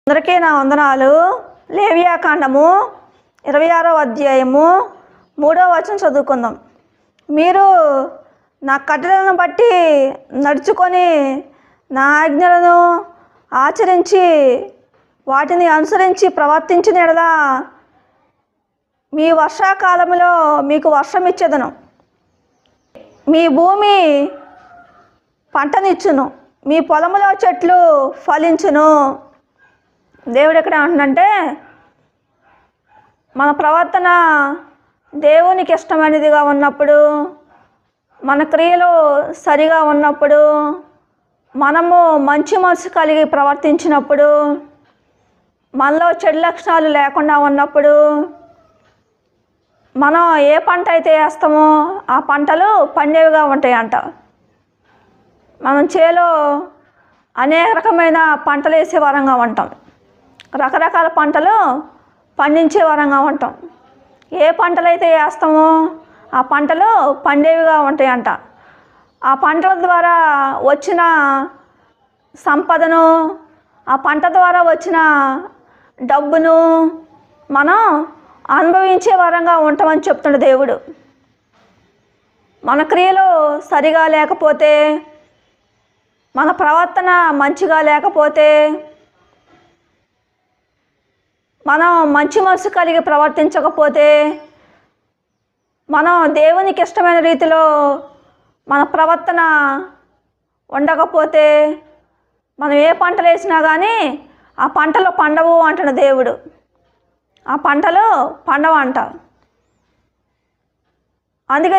అందరికీ నా వందనాలు. లేవియాకాండము 26వ అధ్యాయము 3వ వచనం చదువుకుందాం. మీరు నా కట్టడలను బట్టి నడుచుకొని నా ఆజ్ఞలను ఆచరించి వాటిని అనుసరించి ప్రవర్తించిన యెడల మీ వర్షాకాలంలో మీకు వర్షం ఇచ్చేదను, మీ భూమి పంటనిచ్చును, మీ పొలములో చెట్లు ఫలించును. దేవుడు ఎక్కడ అంటున్నంటే మన ప్రవర్తన దేవునికి ఇష్టమైనదిగా ఉన్నప్పుడు, మన క్రియలు సరిగా ఉన్నప్పుడు, మనము మంచి మనసు కలిగి ప్రవర్తించినప్పుడు, మనలో చెడు లక్షణాలు లేకుండా ఉన్నప్పుడు, మనం ఏ పంట అయితే వేస్తామో ఆ పంటలు పండేవిగా ఉంటాయంట. మనం చేలో అనేక రకమైన పంటలు వేసే వరంగా ఉంటాం, రకరకాల పంటలు పండించే వరంగా ఉంటాం. ఏ పంటలు అయితే వేస్తామో ఆ పంటలు పండేవిగా ఉంటాయంట. ఆ పంటల ద్వారా వచ్చిన సంపదను, ఆ పంట ద్వారా వచ్చిన డబ్బును మనం అనుభవించే వరంగా ఉంటామని చెప్తున్నాడు దేవుడు. మన క్రియలు సరిగా లేకపోతే, మన ప్రవర్తన మంచిగా లేకపోతే, మనం మంచి మనసు కలిగి ప్రవర్తించకపోతే, మనం దేవునికి ఇష్టమైన రీతిలో మన ప్రవర్తన ఉండకపోతే, మనం ఏ పంటలు వేసినా కానీ ఆ పంటలు పండవు అంటున్న దేవుడు. ఆ పంటలు పండవంట. అందుకే